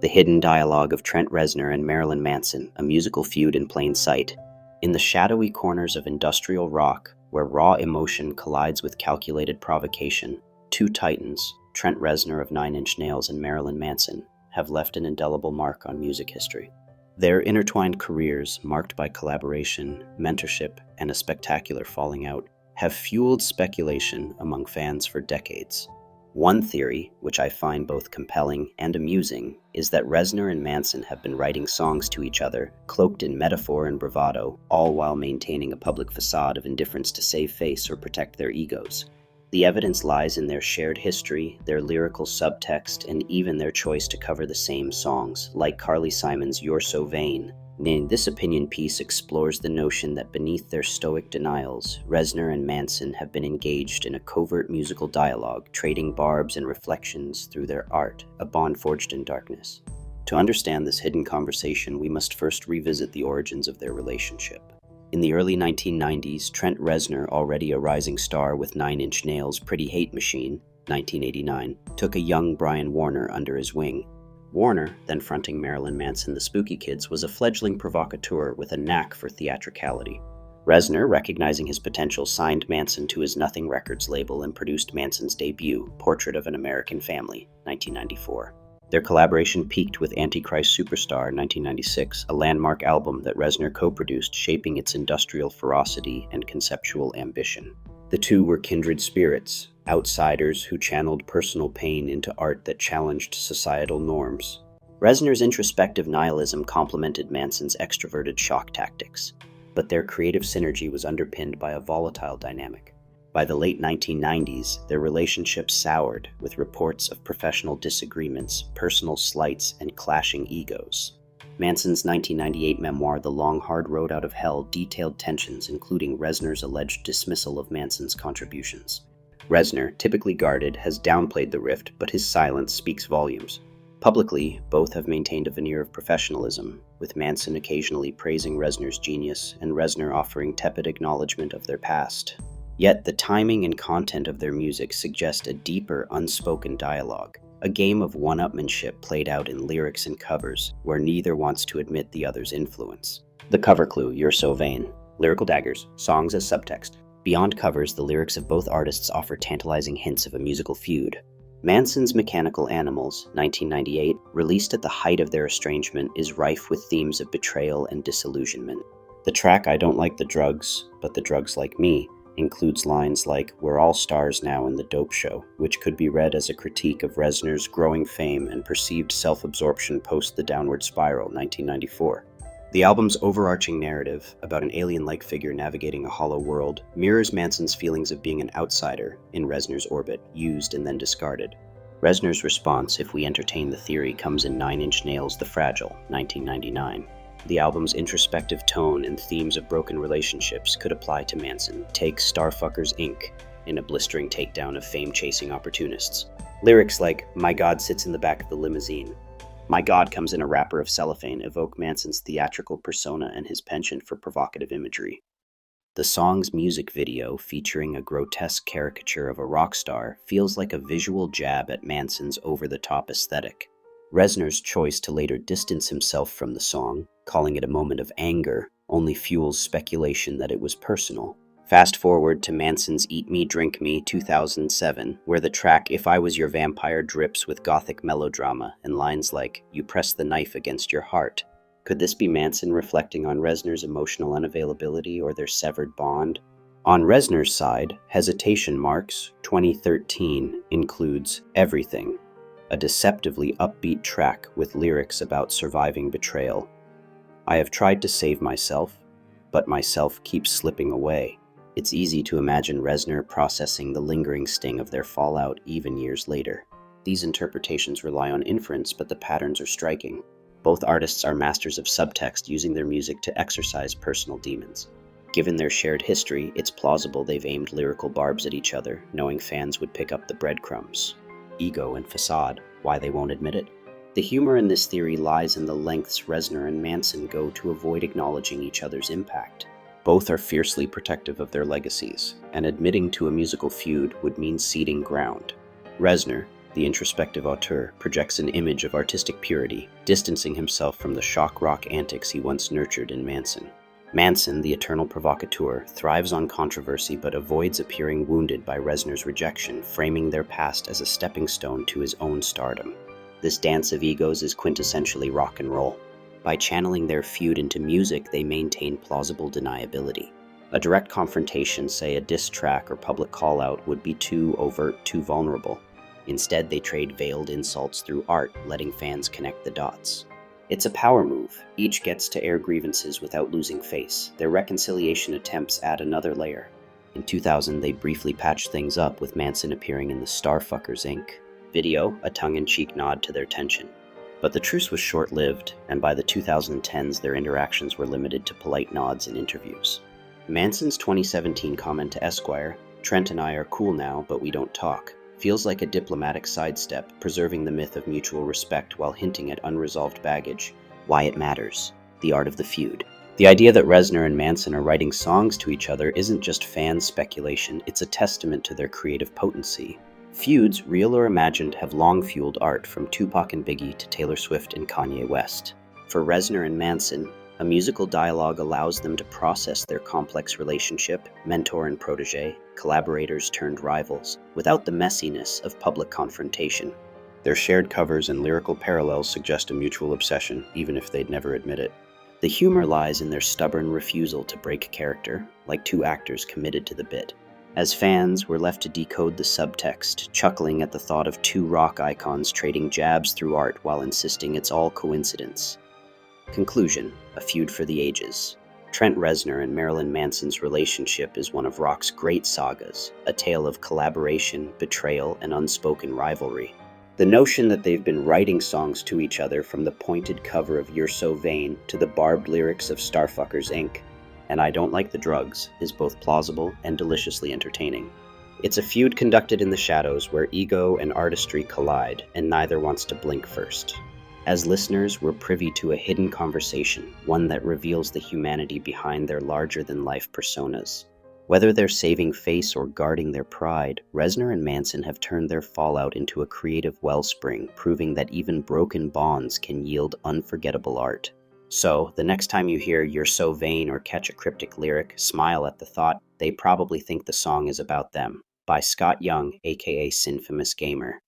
The hidden dialogue of Trent Reznor and Marilyn Manson, a musical feud in plain sight. In the shadowy corners of industrial rock, where raw emotion collides with calculated provocation, two titans, Trent Reznor of Nine Inch Nails and Marilyn Manson, have left an indelible mark on music history. Their intertwined careers, marked by collaboration, mentorship, and a spectacular falling out, have fueled speculation among fans for decades. One theory, which I find both compelling and amusing, is that Reznor and Manson have been writing songs to each other, cloaked in metaphor and bravado, all while maintaining a public facade of indifference to save face or protect their egos. The evidence lies in their shared history, their lyrical subtext, and even their choice to cover the same songs, like Carly Simon's You're So Vain. This opinion piece explores the notion that beneath their stoic denials, Reznor and Manson have been engaged in a covert musical dialogue, trading barbs and reflections through their art, a bond forged in darkness. To understand this hidden conversation, we must first revisit the origins of their relationship. In the early 1990s, Trent Reznor, already a rising star with Nine Inch Nails' Pretty Hate Machine, 1989, took a young Brian Warner under his wing. Warner, then fronting Marilyn Manson the Spooky Kids, was a fledgling provocateur with a knack for theatricality. Reznor, recognizing his potential, signed Manson to his Nothing Records label and produced Manson's debut, Portrait of an American Family, 1994. Their collaboration peaked with Antichrist Superstar, 1996, a landmark album that Reznor co-produced, shaping its industrial ferocity and conceptual ambition. The two were kindred spirits, outsiders who channeled personal pain into art that challenged societal norms. Reznor's introspective nihilism complemented Manson's extroverted shock tactics, but their creative synergy was underpinned by a volatile dynamic. By the late 1990s, their relationship soured, with reports of professional disagreements, personal slights, and clashing egos. Manson's 1998 memoir, The Long Hard Road Out of Hell, detailed tensions, including Reznor's alleged dismissal of Manson's contributions. Reznor, typically guarded, has downplayed the rift, but his silence speaks volumes. Publicly, both have maintained a veneer of professionalism, with Manson occasionally praising Reznor's genius and Reznor offering tepid acknowledgement of their past. Yet the timing and content of their music suggest a deeper, unspoken dialogue, a game of one-upmanship played out in lyrics and covers, where neither wants to admit the other's influence. The cover clue, You're So Vain. Lyrical daggers, songs as subtext. Beyond covers, the lyrics of both artists offer tantalizing hints of a musical feud. Manson's Mechanical Animals, 1998, released at the height of their estrangement, is rife with themes of betrayal and disillusionment. The track I Don't Like the Drugs, But the Drugs Like Me includes lines like "We're all stars now in the dope show," which could be read as a critique of Reznor's growing fame and perceived self-absorption post The Downward Spiral, 1994. The album's overarching narrative, about an alien-like figure navigating a hollow world, mirrors Manson's feelings of being an outsider in Reznor's orbit, used and then discarded. Reznor's response, if we entertain the theory, comes in Nine Inch Nails' The Fragile, 1999. The album's introspective tone and themes of broken relationships could apply to Manson. Take Starfuckers Inc. in a blistering takedown of fame-chasing opportunists. Lyrics like "My God sits in the back of the limousine," "My God comes in a wrapper of cellophane" evoke Manson's theatrical persona and his penchant for provocative imagery. The song's music video, featuring a grotesque caricature of a rock star, feels like a visual jab at Manson's over-the-top aesthetic. Reznor's choice to later distance himself from the song, calling it a moment of anger, only fuels speculation that it was personal. Fast forward to Manson's Eat Me, Drink Me, 2007, where the track If I Was Your Vampire drips with gothic melodrama and lines like "You press the knife against your heart." Could this be Manson reflecting on Reznor's emotional unavailability or their severed bond? On Reznor's side, Hesitation Marks, 2013, includes Everything, a deceptively upbeat track with lyrics about surviving betrayal. "I have tried to save myself, but myself keeps slipping away." It's easy to imagine Reznor processing the lingering sting of their fallout even years later. These interpretations rely on inference, but the patterns are striking. Both artists are masters of subtext, using their music to exorcise personal demons. Given their shared history, it's plausible they've aimed lyrical barbs at each other, knowing fans would pick up the breadcrumbs. Ego and facade, why they won't admit it? The humor in this theory lies in the lengths Reznor and Manson go to avoid acknowledging each other's impact. Both are fiercely protective of their legacies, and admitting to a musical feud would mean ceding ground. Reznor, the introspective auteur, projects an image of artistic purity, distancing himself from the shock rock antics he once nurtured in Manson. Manson, the eternal provocateur, thrives on controversy but avoids appearing wounded by Reznor's rejection, framing their past as a stepping stone to his own stardom. This dance of egos is quintessentially rock and roll. By channeling their feud into music, they maintain plausible deniability. A direct confrontation, say a diss track or public call-out, would be too overt, too vulnerable. Instead, they trade veiled insults through art, letting fans connect the dots. It's a power move. Each gets to air grievances without losing face. Their reconciliation attempts add another layer. In 2000, they briefly patched things up with Manson appearing in the Starfuckers Inc. video, a tongue-in-cheek nod to their tension. But the truce was short-lived, and by the 2010s, their interactions were limited to polite nods and interviews. Manson's 2017 comment to Esquire, "Trent and I are cool now, but we don't talk," feels like a diplomatic sidestep, preserving the myth of mutual respect while hinting at unresolved baggage. Why it matters. The art of the feud. The idea that Reznor and Manson are writing songs to each other isn't just fan speculation, it's a testament to their creative potency. Feuds, real or imagined, have long fueled art, from Tupac and Biggie to Taylor Swift and Kanye West. For Reznor and Manson, a musical dialogue allows them to process their complex relationship, mentor and protege, collaborators turned rivals, without the messiness of public confrontation. Their shared covers and lyrical parallels suggest a mutual obsession, even if they'd never admit it. The humor lies in their stubborn refusal to break character, like two actors committed to the bit. As fans, we're left to decode the subtext, chuckling at the thought of two rock icons trading jabs through art while insisting it's all coincidence. Conclusion: a feud for the ages. Trent Reznor and Marilyn Manson's relationship is one of rock's great sagas, a tale of collaboration, betrayal, and unspoken rivalry. The notion that they've been writing songs to each other, from the pointed cover of You're So Vain to the barbed lyrics of Starfuckers Inc. and I Don't Like the Drugs, is both plausible and deliciously entertaining. It's a feud conducted in the shadows where ego and artistry collide, and neither wants to blink first. As listeners, we're privy to a hidden conversation, one that reveals the humanity behind their larger-than-life personas. Whether they're saving face or guarding their pride, Reznor and Manson have turned their fallout into a creative wellspring, proving that even broken bonds can yield unforgettable art. So, the next time you hear You're So Vain or catch a cryptic lyric, smile at the thought they probably think the song is about them. By Scott Young, aka Sinfamous Gamer.